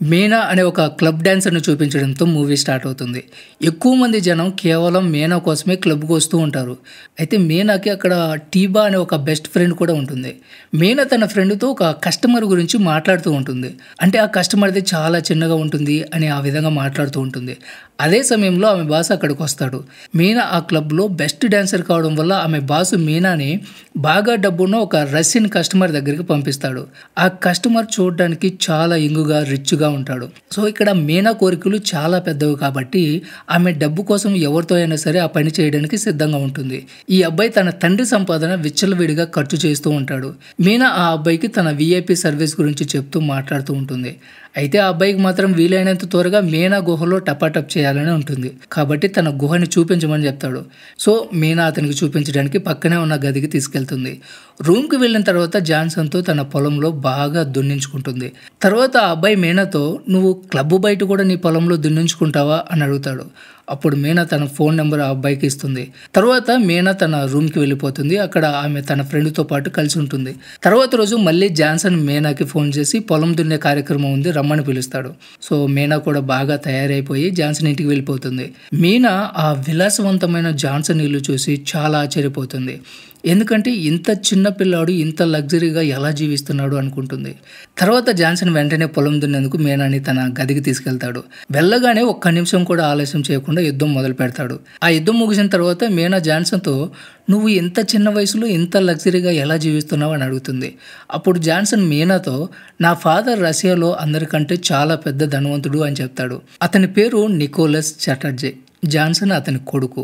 మీనా అనే ఒక club డాన్సర్‌ని చూపించడంతో movie start అవుతుంది. ఎక్కువ మంది జనం కేవలం మీనా కోసమే క్లబ్‌కి వస్తూ ఉంటారు. అయితే మీనాకి అక్కడ టీబా అనే ఒక బెస్ట్ ఫ్రెండ్ కూడా ఉంటుంది. మీనా తన ఫ్రెండ్‌తో ఒక కస్టమర్ గురించి మాట్లాడుతూ ఉంటుంది. అంటే ఆ కస్టమర్‌ది చాలా చిన్నగా ఉంటుంది అని ఆ విధంగా మాట్లాడుతూ ఉంటుంది. అదే సమయంలో ఆమె బాస్ అక్కడికొస్తాడు. మీనా ఆ క్లబ్‌లో బెస్ట్ డాన్సర్ కావడం వల్ల ఆమె బాస్ మీనాని బాగా డబ్బున్న ఒక రష్యన్ కస్టమర్ దగ్గరికి పంపిస్తాడు. ఆ కస్టమర్ చూడడానికి చాలా యంగ్‌గా, రిచ్‌గా ఉంటాడు. సో, ఇక్కడ మీనా కోరికలు చాలా పెద్దవి కాబట్టి ఆమె డబ్బు కోసం ఎవరితో అయినా సరే ఆ పని చేయడానికి సిద్ధంగా ఉంటుంది. ఈ అబ్బాయి తన తండ్రి సంపాదన విచ్చలవిడిగా ఖర్చు చేస్తూ ఉంటాడు. మీనా ఆ అబ్బాయికి తన వీఐపీ సర్వీస్ గురించి చెప్తూ మాట్లాడుతూ ఉంటుంది. అయితే ఆ అబ్బాయికి మాత్రం వీలైనంత త్వరగా మీనా గుహలో టపాటప్ చేయాలని ఉంటుంది. కాబట్టి తన గుహని చూపించమని చెప్తాడు. సో, మీనా అతనికి చూపించడానికి పక్కనే ఉన్న గదికి తీసుకెళ్తుంది. రూమ్‌కి వెళ్ళిన తర్వాత జాన్సన్‌తో తన పొలంలో బాగా దున్నించుకుంటుంది. తర్వాత ఆ అబ్బాయి మీనాతో "నువ్వు క్లబ్ బయట కూడా నీ పొలంలో దున్నించుకుంటావా?" అని అడుగుతాడు. అప్పుడు మీనా తన ఫోన్ నెంబర్ ఆ అబ్బాయికి ఇస్తుంది. తర్వాత మీనా తన రూమ్‌కి వెళ్ళిపోతుంది. అక్కడ ఆమె తన ఫ్రెండ్‌తో పాటు కలిసి ఉంటుంది. తర్వాత రోజు మళ్ళీ జాన్సన్ మీనాకి ఫోన్ చేసి పొలం దున్నే కార్యక్రమం ఉంది రమ్మని పిలుస్తాడు. సో, మీనా కూడా బాగా తయారైపోయి జాన్సన్ ఇంటికి వెళ్ళిపోతుంది. మీనా ఆ విలాసవంతమైన జాన్సన్ ఇల్లు చూసి చాలా ఆశ్చర్యపోతుంది. ఎందుకంటే ఇంత చిన్న పిల్లాడు ఇంత లగ్జరీగా ఎలా జీవిస్తున్నాడు అనుకుంటుంది. తర్వాత జాన్సన్ వెంటనే పొలం దున్నేందుకు మీనాని తన గదికి తీసుకెళ్తాడు. వెళ్ళగానే ఒక్క నిమిషం కూడా ఆలస్యం చేయకుండా యుద్ధం మొదలు పెడతాడు. ఆ యుద్ధం ముగిసిన తర్వాత మీనా జాన్సన్‌తో "నువ్వు ఇంత చిన్న వయసులో ఇంత లగ్జరీగా ఎలా జీవిస్తున్నావు?" అని అడుగుతుంది. అప్పుడు జాన్సన్ మీనాతో "నా ఫాదర్ రష్యాలో అందరికంటే చాలా పెద్ద ధనవంతుడు" అని చెప్తాడు. అతని పేరు నికోలస్ చటర్జీ. జాన్సన్ అతని కొడుకు.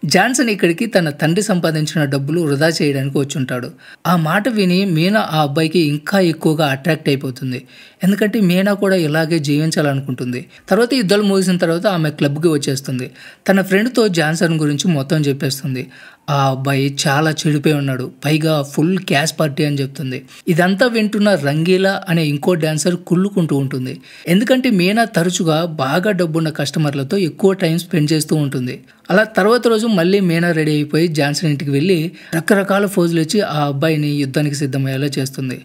జాన్సన్ ఇక్కడికి తన తండ్రి సంపాదించిన డబ్బులు వృధా చేయడానికి వచ్చుంటాడు. ఆ మాట విని మీనా ఆ అబ్బాయికి ఇంకా ఎక్కువగా అట్రాక్ట్ అయిపోతుంది. ఎందుకంటే మీనా కూడా ఇలాగే జీవించాలనుకుంటుంది. తర్వాత యుద్ధాలు ముగిసిన తర్వాత ఆమె క్లబ్‌కి వచ్చేస్తుంది. తన ఫ్రెండ్‌తో జాన్సన్ గురించి మొత్తం చెప్పేస్తుంది. ఆ అబ్బాయి చాలా చెడిపోయి ఉన్నాడు. పైగా ఫుల్ క్యాష్ పార్టీ అని చెప్తుంది. ఇదంతా వింటున్న రంగీలా అనే ఇంకో డాన్సర్ కుళ్ళుకుంటూ ఉంటుంది. ఎందుకంటే మీనా తరచుగా బాగా డబ్బున్న కస్టమర్లతో ఎక్కువ టైం స్పెండ్ చేస్తూ ఉంటుంది. అలా తర్వాత రోజు మళ్ళీ మీనా రెడీ అయిపోయి జాన్సన్ ఇంటికి వెళ్ళి రకరకాల ఫోజులు ఇచ్చి ఆ అబ్బాయిని యుద్ధానికి సిద్ధమయ్యేలా చేస్తుంది.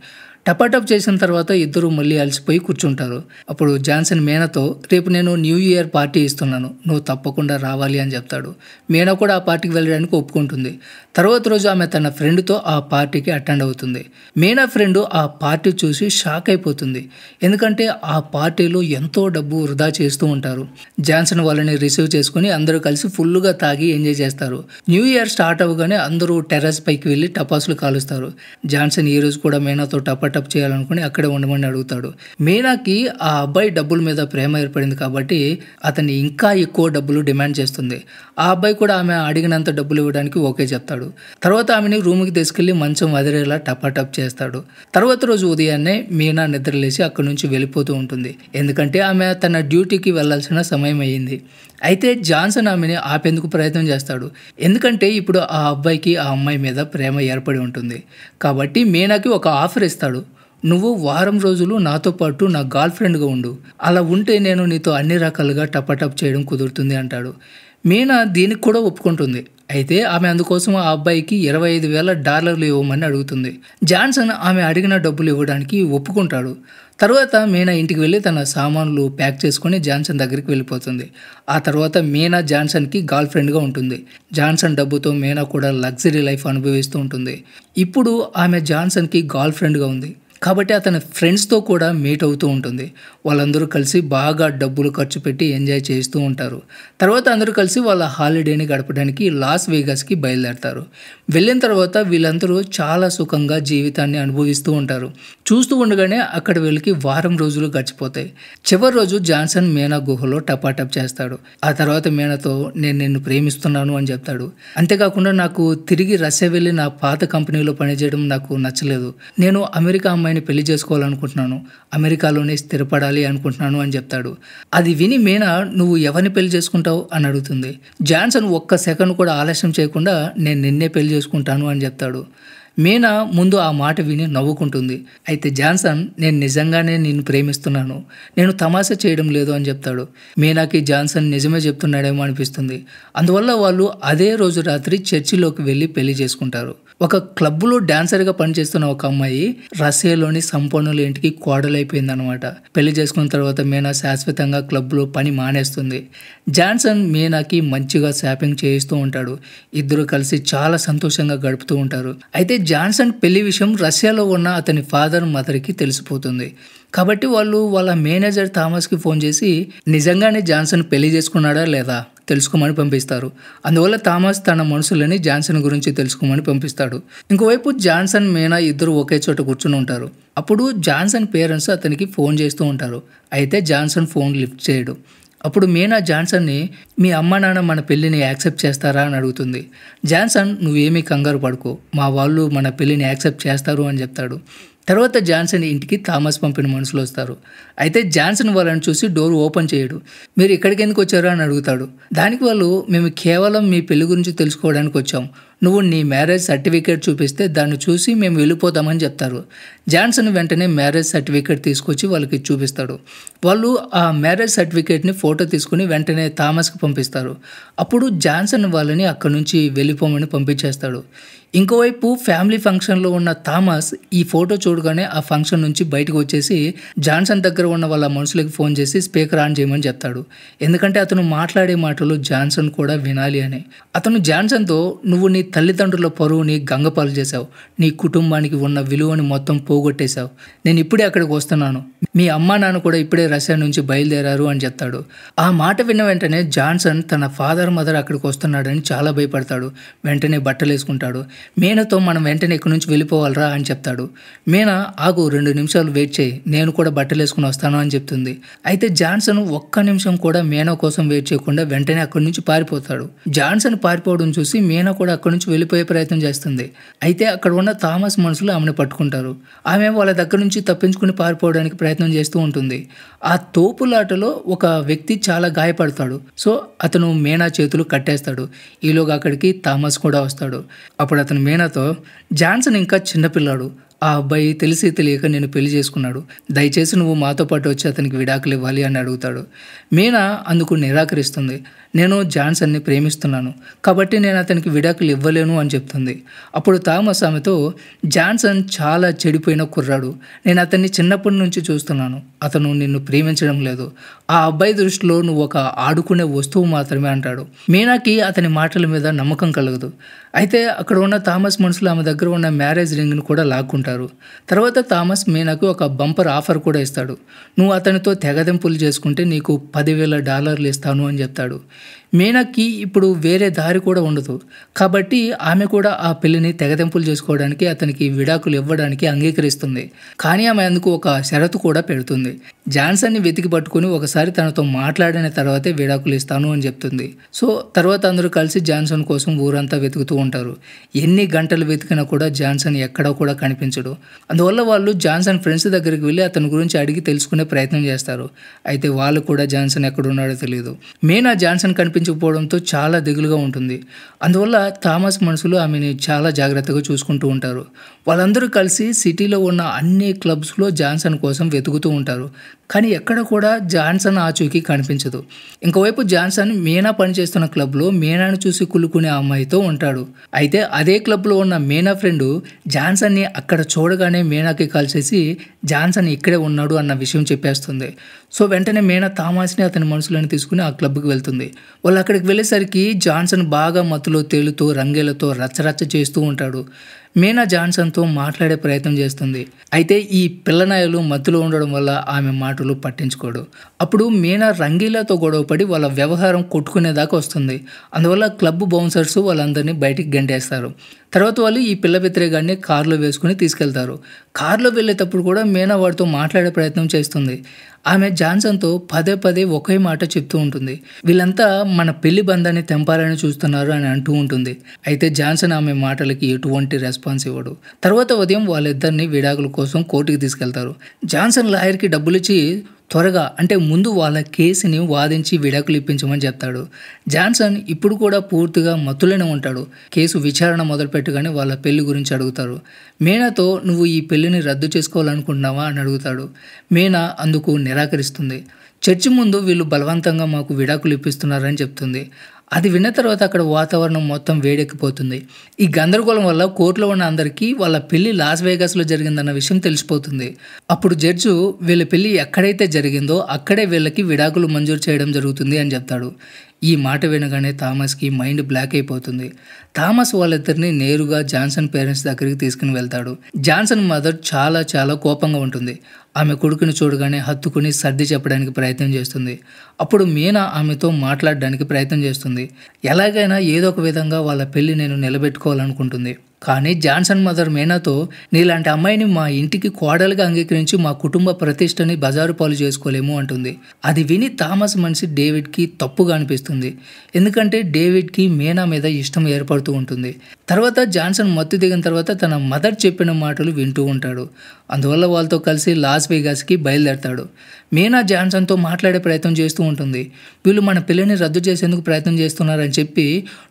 టపాటప్ చేసిన తర్వాత ఇద్దరు మళ్ళీ అలసిపోయి కూర్చుంటారు. అప్పుడు జాన్సన్ మీనాతో "రేపు నేను న్యూ ఇయర్ పార్టీ ఇస్తున్నాను. నువ్వు తప్పకుండా రావాలి" అని చెప్తాడు. మీనా కూడా ఆ పార్టీకి వెళ్ళడానికి ఒప్పుకుంటుంది. తర్వాత రోజు ఆమె తన ఫ్రెండ్‌తో ఆ పార్టీకి అటెండ్ అవుతుంది. మీనా ఫ్రెండ్ ఆ పార్టీ చూసి షాక్ అయిపోతుంది. ఎందుకంటే ఆ పార్టీలో ఎంతో డబ్బు వృధా చేస్తూ ఉంటారు. జాన్సన్ వాళ్ళని రిసీవ్ చేసుకుని అందరూ కలిసి ఫుల్‌గా తాగి ఎంజాయ్ చేస్తారు. న్యూ ఇయర్ స్టార్ట్ అవ్వగానే అందరూ టెర్రస్ పైకి వెళ్ళి టపాసులు కాలుస్తారు. జాన్సన్ ఈ రోజు కూడా మీనాతో టపాటప్ చేయాలనుకుని అక్కడే ఉండమని అడుగుతాడు. మీనాకి ఆ అబ్బాయి డబ్బుల మీద ప్రేమ ఏర్పడింది కాబట్టి అతన్ని ఇంకా ఎక్కువ డబ్బులు డిమాండ్ చేస్తుంది. ఆ అబ్బాయి కూడా ఆమె అడిగినంత డబ్బులు ఇవ్వడానికి ఓకే చెప్తాడు. తర్వాత ఆమెని రూమ్‌కి తీసుకెళ్లి మంచం అదిరేలా టపాటప్ చేస్తాడు. తర్వాత రోజు ఉదయాన్నే మీనా నిద్రలేసి అక్కడి నుంచి వెళ్ళిపోతూ ఉంటుంది. ఎందుకంటే ఆమె తన డ్యూటీకి వెళ్లాల్సిన సమయం అయ్యింది. అయితే జాన్సన్ ఆమెని ఆపేందుకు ప్రయత్నం చేస్తాడు. ఎందుకంటే ఇప్పుడు ఆ అబ్బాయికి ఆ అమ్మాయి మీద ప్రేమ ఏర్పడి ఉంటుంది. కాబట్టి మీనాకి ఒక ఆఫర్ ఇస్తాడు. "నువ్వు వారం రోజులు నాతో పాటు నా గర్ల్ ఫ్రెండ్‌గా ఉండు. అలా ఉంటే నేను నీతో అన్ని రకాలుగా టపాటప్ చేయడం కుదురుతుంది" అంటాడు. మీనా దీనికి కూడా ఒప్పుకుంటుంది. అయితే ఆమె అందుకోసం ఆ అబ్బాయికి $25,000 ఇవ్వమని అడుగుతుంది. జాన్సన్ ఆమె అడిగిన డబ్బులు ఇవ్వడానికి ఒప్పుకుంటాడు. తర్వాత మీనా ఇంటికి వెళ్ళి తన సామాన్లు ప్యాక్ చేసుకొని జాన్సన్ దగ్గరికి వెళ్ళిపోతుంది. ఆ తర్వాత మీనా జాన్సన్‌కి గర్ల్ ఫ్రెండ్‌గా ఉంటుంది. జాన్సన్ డబ్బుతో మీనా కూడా లగ్జరీ లైఫ్ అనుభవిస్తూ ఉంటుంది. ఇప్పుడు ఆమె జాన్సన్‌కి గర్ల్ ఫ్రెండ్‌గా ఉంది. కాబట్టి అతని ఫ్రెండ్స్‌తో కూడా మీట్ అవుతూ ఉంటుంది. వాళ్ళందరూ కలిసి బాగా డబ్బులు ఖర్చు పెట్టి ఎంజాయ్ చేస్తూ ఉంటారు. తర్వాత అందరూ కలిసి వాళ్ళ హాలిడేని గడపడానికి లాస్ వేగాస్‌కి బయలుదేరతారు. వెళ్ళిన తర్వాత వీళ్ళందరూ చాలా సుఖంగా జీవితాన్ని అనుభవిస్తూ ఉంటారు. చూస్తూ ఉండగానే అక్కడ వీళ్ళకి వారం రోజులు గడిచిపోతాయి. చివరి రోజు జాన్సన్ మీనా గుహలో టపాటప్ చేస్తాడు. ఆ తర్వాత మీనాతో "నేను నిన్ను ప్రేమిస్తున్నాను" అని చెప్తాడు. అంతేకాకుండా "నాకు తిరిగి రష్యా వెళ్ళి నా పాత కంపెనీలో పనిచేయడం నాకు నచ్చలేదు. నేను అమెరికా అమ్మాయిని పెళ్లి చేసుకోవాలనుకుంటున్నాను. అమెరికాలోనే స్థిరపడాలి అనుకుంటున్నాను" అని చెప్తాడు. అది విని మీనా "నువ్వు ఎవరిని పెళ్లి చేసుకుంటావు?" అని అడుగుతుంది. జాన్సన్ ఒక్క సెకండ్ కూడా ఆలస్యం చేయకుండా "నేను నిన్నే పెళ్లి చేసుకుంటాను" అని చెప్తాడు. మీనా ముందు ఆ మాట విని నవ్వుకుంటుంది. అయితే జాన్సన్, నేను నిజంగానే నిన్ను ప్రేమిస్తున్నాను, నేను తమాషా చేయడం లేదు అని చెప్తాడు. మీనాకి జాన్సన్ నిజమే చెప్తున్నాడేమో అనిపిస్తుంది. అందువల్ల వాళ్ళు అదే రోజు రాత్రి చర్చిలోకి వెళ్ళి పెళ్లి చేసుకుంటారు. ఒక క్లబ్లో డాన్సర్గా పనిచేస్తున్న ఒక అమ్మాయి రష్యాలోని సంపన్నుల ఇంటికి కోడలైపోయిందనమాట. పెళ్లి చేసుకున్న తర్వాత మీనా శాశ్వతంగా క్లబ్లో పని మానేస్తుంది. జాన్సన్ మీనాకి మంచిగా షాపింగ్ చేయిస్తూ ఉంటాడు. ఇద్దరు కలిసి చాలా సంతోషంగా గడుపుతూ ఉంటారు. అయితే జాన్సన్ పెళ్లి విషయం రష్యాలో ఉన్న అతని ఫాదర్ మదర్కి తెలిసిపోతుంది. కాబట్టి వాళ్ళు వాళ్ళ మేనేజర్ థామస్కి ఫోన్ చేసి నిజంగానే జాన్సన్ పెళ్లి చేసుకున్నాడా లేదా తెలుసుకోమని పంపిస్తారు. అందువల్ల థామస్ తన మనుషులని జాన్సన్ గురించి తెలుసుకోమని పంపిస్తాడు. ఇంకోవైపు జాన్సన్ మీనా ఇద్దరు ఒకే చోట కూర్చుని ఉంటారు. అప్పుడు జాన్సన్ పేరెంట్స్ అతనికి ఫోన్ చేస్తూ ఉంటారు. అయితే జాన్సన్ ఫోన్ లిఫ్ట్ చేయడు. అప్పుడు మీనా జాన్సన్ని, మీ అమ్మ నాన్న మన పెళ్ళిని యాక్సెప్ట్ చేస్తారా అని అడుగుతుంది. జాన్సన్, నువ్వేమీ కంగారు పడుకో, మా వాళ్ళు మన పెళ్ళిని యాక్సెప్ట్ చేస్తారు అని చెప్తాడు. తర్వాత జాన్సన్ ఇంటికి థామస్ పంపిన మనుషులు వస్తారు. అయితే జాన్సన్ వాళ్ళని చూసి డోర్ ఓపెన్ చేయడు. మీరు ఇక్కడికి ఎందుకు వచ్చారు అని అడుగుతాడు. దానికి వాళ్ళు, మేము కేవలం మీ పెళ్లి గురించి తెలుసుకోవడానికి వచ్చాం, నువ్వు నీ మ్యారేజ్ సర్టిఫికేట్ చూపిస్తే దాన్ని చూసి మేము వెళ్ళిపోతామని చెప్తారు. జాన్సన్ వెంటనే మ్యారేజ్ సర్టిఫికేట్ తీసుకొచ్చి వాళ్ళకి చూపిస్తాడు. వాళ్ళు ఆ మ్యారేజ్ సర్టిఫికేట్ని ఫోటో తీసుకుని వెంటనే థామస్కి పంపిస్తారు. అప్పుడు జాన్సన్ వాళ్ళని అక్కడి నుంచి వెళ్ళిపోమని పంపించేస్తాడు. ఇంకోవైపు ఫ్యామిలీ ఫంక్షన్లో ఉన్న థామస్ ఈ ఫోటో చూడగానే ఆ ఫంక్షన్ నుంచి బయటకు వచ్చేసి జాన్సన్ దగ్గర ఉన్న వాళ్ళ మనుషులకి ఫోన్ చేసి స్పీకర్ ఆన్ చేయమని చెప్తాడు. ఎందుకంటే అతను మాట్లాడే మాటలు జాన్సన్ కూడా వినాలి అని. అతను జాన్సన్తో, నువ్వు నీ తల్లిదండ్రుల పరువుని గంగపాలు చేశావు, నీ కుటుంబానికి ఉన్న విలువని మొత్తం పోగొట్టేశావు, నేను ఇప్పుడే అక్కడికి వస్తున్నాను, మీ అమ్మా నాన్న కూడా ఇప్పుడే రష్యా నుంచి బయలుదేరారు అని చెప్తాడు. ఆ మాట విన్న వెంటనే జాన్సన్ తన ఫాదర్ మదర్ అక్కడికి వస్తున్నాడని చాలా భయపడతాడు. వెంటనే బట్టలు వేసుకుంటాడు. మీనాతో మనం వెంటనే ఇక్కడి నుంచి వెళ్ళిపోవాలరా అని చెప్తాడు. మీనా, ఆగు 2 నిమిషాలు వెయిట్ చేయి, నేను కూడా బట్టలు వేసుకుని వస్తాను అని చెప్తుంది. అయితే జాన్సన్ ఒక్క నిమిషం కూడా మీనా కోసం వెయిట్ చేయకుండా వెంటనే అక్కడి నుంచి పారిపోతాడు. జాన్సన్ పారిపోవడం చూసి మీనా కూడా అక్కడి నుంచి వెళ్ళిపోయే ప్రయత్నం చేస్తుంది. అయితే అక్కడ ఉన్న థామస్ మనుషులు ఆమెను పట్టుకుంటారు. ఆమె వాళ్ళ దగ్గర నుంచి తప్పించుకుని పారిపోవడానికి ప్రయత్నం చేస్తూ ఉంటుంది. ఆ తోపులాటలో ఒక వ్యక్తి చాలా గాయపడతాడు. సో అతను మీనా చేతులు కట్టేస్తాడు. ఈలోగా అక్కడికి థామస్ కూడా వస్తాడు. అప్పుడు అతను మీనాతో, జాన్సన్ ఇంకా చిన్నపిల్లాడు, ఆ అబ్బాయి తెలిసి తెలియక నేను పెళ్లి చేసుకున్నాడు, దయచేసి నువ్వు మాతో పాటు వచ్చి అతనికి విడాకులు ఇవ్వాలి అని అడుగుతాడు. మీనా అందుకు నిరాకరిస్తుంది. నేను జాన్సన్ని ప్రేమిస్తున్నాను కాబట్టి నేను అతనికి విడాకులు ఇవ్వలేను అని చెప్తుంది. అప్పుడు థామస్ ఆమెతో, జాన్సన్ చాలా చెడిపోయిన కుర్రాడు, నేను అతన్ని చిన్నప్పటి నుంచి చూస్తున్నాను, అతను నిన్ను ప్రేమించడం లేదు, ఆ అబ్బాయి దృష్టిలో నువ్వు ఒక ఆడుకునే వస్తువు మాత్రమే అంటాడు. మీనాకి అతని మాటల మీద నమ్మకం కలగదు. అయితే అక్కడ ఉన్న థామస్ మనుషులు ఆమె దగ్గర ఉన్న మ్యారేజ్ రింగ్ను కూడా లాక్కుంటారు. తర్వాత థామస్ మీనాకు ఒక బంపర్ ఆఫర్ కూడా ఇస్తాడు. నువ్వు అతనితో తెగదెంపులు చేసుకుంటే నీకు $10,000 ఇస్తాను అని చెప్తాడు. మీనాకి ఇప్పుడు వేరే దారి కూడా ఉండదు కాబట్టి ఆమె కూడా ఆ పెళ్లిని తెగదెంపులు చేసుకోవడానికి అతనికి విడాకులు ఇవ్వడానికి అంగీకరిస్తుంది. కానీ ఆమె అందుకు ఒక షరతు కూడా పెడుతుంది. జాన్సన్ని వెతికి పట్టుకుని ఒకసారి తనతో మాట్లాడిన తర్వాతే విడాకులు ఇస్తాను అని చెప్తుంది. సో తర్వాత అందరూ కలిసి జాన్సన్ కోసం ఊరంతా వెతుకుతూ ఉంటారు. ఎన్ని గంటలు వెతికినా కూడా జాన్సన్ ఎక్కడా కూడా కనిపించడు. అందువల్ల వాళ్ళు జాన్సన్ ఫ్రెండ్స్ దగ్గరికి వెళ్ళి అతని గురించి అడిగి తెలుసుకునే ప్రయత్నం చేస్తారు. అయితే వాళ్ళు కూడా జాన్సన్ ఎక్కడున్నాడో తెలియదు. మీనా జాన్సన్ కనిపించకపోవడంతో చాలా దిగులుగా ఉంటుంది. అందువల్ల థామస్ మనుషులు ఆమెని చాలా జాగ్రత్తగా చూసుకుంటూ ఉంటారు. వాళ్ళందరూ కలిసి సిటీలో ఉన్న అన్ని క్లబ్స్లో జాన్సన్ కోసం వెతుకుతూ ఉంటారు. కానీ ఎక్కడ కూడా జాన్సన్ ఆచూకీ కనిపించదు. ఇంకోవైపు జాన్సన్ మీనా పనిచేస్తున్న క్లబ్లో మీనాను చూసి కులుకునే అమ్మాయితో ఉంటాడు. అయితే అదే క్లబ్లో ఉన్న మీనా ఫ్రెండు జాన్సన్ని అక్కడ చూడగానే మీనాకి కాల్ చేసి జాన్సన్ ఇక్కడే ఉన్నాడు అన్న విషయం చెప్పేస్తుంది. సో వెంటనే మీనా థామస్ని అతని మనుషులను తీసుకుని ఆ క్లబ్కి వెళ్తుంది. వాళ్ళు అక్కడికి వెళ్ళేసరికి జాన్సన్ బాగా మత్తులో తేలుతూ రంగేలతో రచ్చరచ్చ చేస్తూ ఉంటాడు. మీనా జాన్సన్తో మాట్లాడే ప్రయత్నం చేస్తుంది. అయితే ఈ పిల్లనాయలు మత్తులో ఉండడం వల్ల ఆమె మాటలు పట్టించుకోడు. అప్పుడు మీనా రంగీలాతో గొడవపడి వాళ్ళ వ్యవహారం కొట్టుకునేదాకా వస్తుంది. అందువల్ల క్లబ్ బౌన్సర్స్ వాళ్ళందరినీ బయటికి గంటేస్తారు. తర్వాత వాళ్ళు ఈ పిల్ల వ్యతిరేకాన్ని కారులో వేసుకుని తీసుకెళ్తారు. కారులో వెళ్ళేటప్పుడు కూడా మీనా వాడితో మాట్లాడే ప్రయత్నం చేస్తుంది. ఆమె జాన్సన్తో పదే పదే ఒకే మాట చెప్తూ ఉంటుంది. వీళ్ళంతా మన పెళ్లి బంధాన్ని తెంపాలని చూస్తున్నారు అని అంటూ ఉంటుంది. అయితే జాన్సన్ ఆమె మాటలకి ఎటువంటి రెస్పాన్స్ రెస్పాన్స్ ఇవ్వడు. తర్వాత ఉదయం వాళ్ళిద్దరిని విడాకుల కోసం కోర్టుకి తీసుకెళ్తారు. జాన్సన్ లాయర్కి డబ్బులిచ్చి త్వరగా అంటే ముందు వాళ్ళ కేసుని వాదించి విడాకులు ఇప్పించమని చెప్తాడు. జాన్సన్ ఇప్పుడు కూడా పూర్తిగా మత్తులోనే ఉంటాడు. కేసు విచారణ మొదలుపెట్టగానే వాళ్ళ పెళ్లి గురించి అడుగుతారు. మీనాతో నువ్వు ఈ పెళ్లిని రద్దు చేసుకోవాలనుకుంటున్నావా అని అడుగుతాడు. మీనా అందుకు నిరాకరిస్తుంది. చర్చి ముందు వీళ్ళు బలవంతంగా మాకు విడాకులు ఇప్పిస్తున్నారని చెప్తుంది. అది విన్న తర్వాత అక్కడ వాతావరణం మొత్తం వేడెక్కిపోతుంది. ఈ గందరగోళం వల్ల కోర్టులో ఉన్న అందరికీ వాళ్ళ పెళ్లి లాస్ వేగాస్లో జరిగిందన్న విషయం తెలిసిపోతుంది. అప్పుడు జడ్జు వీళ్ళ పెళ్లి ఎక్కడైతే జరిగిందో అక్కడే వీళ్ళకి విడాకులు మంజూరు చేయడం జరుగుతుంది అని చెప్తాడు. ఈ మాట వినగానే థామస్కి మైండ్ బ్లాక్ అయిపోతుంది. థామస్ వాళ్ళిద్దరిని నేరుగా జాన్సన్ పేరెంట్స్ దగ్గరికి తీసుకుని వెళ్తాడు. జాన్సన్ మదర్ చాలా కోపంగా ఉంటుంది. ఆమె కొడుకుని చూడగానే హత్తుకుని సర్ది చెప్పడానికి ప్రయత్నం చేస్తుంది. అప్పుడు మీనా ఆమెతో మాట్లాడడానికి ప్రయత్నం చేస్తుంది. ఎలాగైనా ఏదో ఒక విధంగా వాళ్ళ పెళ్లి నేను నిలబెట్టుకోవాలనుకుంటుంది. కానీ జాన్సన్ మదర్ మీనాతో నీలాంటి అమ్మాయిని మా ఇంటికి కోడలుగా అంగీకరించి మా కుటుంబ ప్రతిష్టని బజారు పాలు చేసుకోలేము అంటుంది. అది విని థామస్ మనిషి డేవిడ్కి తప్పుగా అనిపిస్తుంది. ఎందుకంటే డేవిడ్కి మీనా మీద ఇష్టం ఏర్పడుతూ ఉంటుంది. తర్వాత జాన్సన్ మత్తు దిగిన తర్వాత తన మదర్ చెప్పిన మాటలు వింటూ ఉంటాడు. అందువల్ల వాళ్ళతో కలిసి లాస్ వేగాస్కి బయలుదేరతాడు. మీనా జాన్సన్తో మాట్లాడే ప్రయత్నం చేస్తూ ఉంటుంది. వీళ్ళు మన పెళ్లిని రద్దు చేసేందుకు ప్రయత్నం చేస్తున్నారని చెప్పి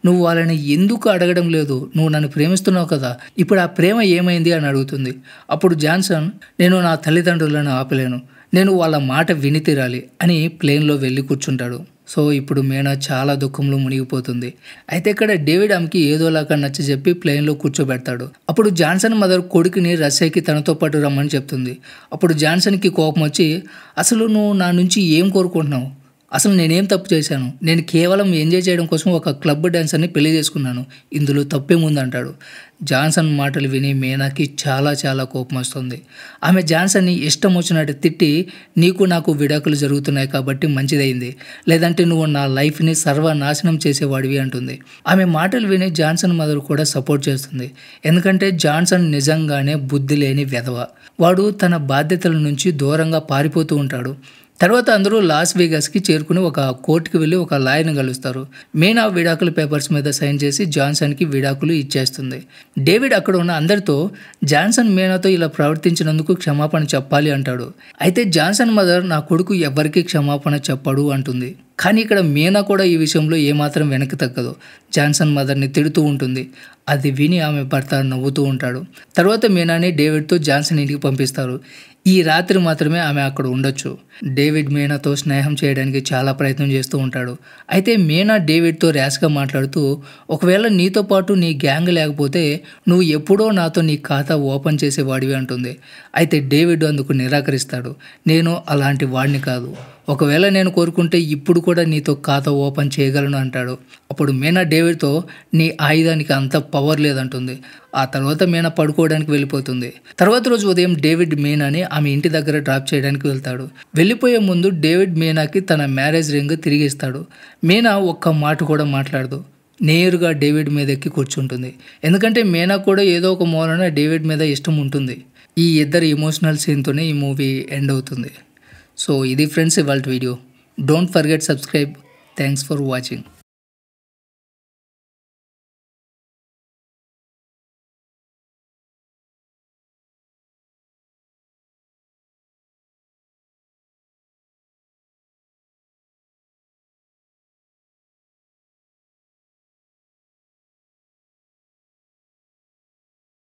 నువ్వు వాళ్ళని ఎందుకు అడగడం లేదు, నువ్వు నన్ను ప్రేమిస్తున్నావు కదా, ఇప్పుడు ఆ ప్రేమ ఏమైంది అని అడుగుతుంది. అప్పుడు జాన్సన్ నేను నా తల్లిదండ్రులను ఆపలేను, నేను వాళ్ళ మాట విని తీరాలి అని ప్లేన్లో వెళ్ళి కూర్చుంటాడు. సో ఇప్పుడు మీనా చాలా దుఃఖంలో మునిగిపోతుంది. అయితే ఇక్కడ డేవిడ్ ఆమెకి ఏదోలాగా నచ్చజెప్పి ప్లేన్లో కూర్చోబెడతాడు. అప్పుడు జాన్సన్ మదర్ కొడుకుని రష్యాకి తనతో పాటు రమ్మని చెప్తుంది. అప్పుడు జాన్సన్కి కోపం వచ్చి అసలు నువ్వు నా నుంచి ఏం కోరుకుంటున్నావు, అసలు నేనేం తప్పు చేశాను, నేను కేవలం ఎంజాయ్ చేయడం కోసం ఒక క్లబ్ డాన్సర్ని పెళ్లి చేసుకున్నాను, ఇందులో తప్పేముందంటాడు. జాన్సన్ మాటలు విని మీనాకి చాలా కోపం వస్తుంది. ఆమె జాన్సన్ని ఇష్టం వచ్చినట్టు తిట్టి నీకు నాకు విడాకులు జరుగుతున్నాయి కాబట్టి మంచిదైంది, లేదంటే నువ్వు నా లైఫ్ని సర్వనాశనం చేసేవాడివి అంటుంది. ఆమె మాటలు విని జాన్సన్ మదర్ కూడా సపోర్ట్ చేస్తుంది. ఎందుకంటే జాన్సన్ నిజంగానే బుద్ధి లేని వెధవ. వాడు తన బాధ్యతల నుంచి దూరంగా పారిపోతూ ఉంటాడు. తర్వాత అందరూ లాస్ వేగాస్కి చేరుకుని ఒక కోర్టుకి వెళ్ళి ఒక లాయర్ని కలుస్తారు. మీనా విడాకుల పేపర్స్ మీద సైన్ చేసి జాన్సన్కి విడాకులు ఇచ్చేస్తుంది. డేవిడ్ అక్కడ ఉన్న అందరితో జాన్సన్ మీనాతో ఇలా ప్రవర్తించినందుకు క్షమాపణ చెప్పాలి అంటాడు. అయితే జాన్సన్ మదర్ నా కొడుకు ఎవ్వరికీ క్షమాపణ చెప్పడు అంటుంది. కానీ ఇక్కడ మీనా కూడా ఈ విషయంలో ఏమాత్రం వెనక్కి తగ్గదు. జాన్సన్ మదర్ని తిడుతూ ఉంటుంది. అది విని ఆమె భర్త నవ్వుతూ ఉంటాడు. తర్వాత మీనాని డేవిడ్తో జాన్సన్ ఇంటికి పంపిస్తారు. ఈ రాత్రి మాత్రమే ఆమె అక్కడ ఉండొచ్చు. డేవిడ్ మీనాతో స్నేహం చేయడానికి చాలా ప్రయత్నం చేస్తూ ఉంటాడు. అయితే మీనా డేవిడ్తో ర్యాష్గా మాట్లాడుతూ ఒకవేళ నీతో పాటు నీ గ్యాంగ్ లేకపోతే నువ్వు ఎప్పుడో నాతో నీ ఖాతా ఓపెన్ చేసేవాడివి అంటుంది. అయితే డేవిడ్ అందుకు నిరాకరిస్తాడు. నేను అలాంటి వాడిని కాదు, ఒకవేళ నేను కోరుకుంటే ఇప్పుడు కూడా నీతో ఖాతా ఓపెన్ చేయగలను అంటాడు. అప్పుడు మీనా డేవిడ్తో నీ ఆయుధానికి అంత పవర్ లేదంటుంది. ఆ తర్వాత మీనా పడుకోవడానికి వెళ్ళిపోతుంది. తర్వాత రోజు ఉదయం డేవిడ్ మీనాని ఆమె ఇంటి దగ్గర డ్రాప్ చేయడానికి వెళ్తాడు. వెళ్ళిపోయే ముందు డేవిడ్ మీనాకి తన మ్యారేజ్ రింగ్ తిరిగి ఇస్తాడు. మీనా ఒక్క మాట కూడా మాట్లాడదు, నేరుగా డేవిడ్ మీద ఎక్కి కూర్చుంటుంది. ఎందుకంటే మీనా కూడా ఏదో ఒక మూలన డేవిడ్ మీద ఇష్టం ఉంటుంది. ఈ ఇద్దరు ఎమోషనల్ సీన్తోనే ఈ మూవీ ఎండ్ అవుతుంది. సో ఇది ఫ్రెండ్స్ ఇవాళ video. Don't forget subscribe. Thanks for watching.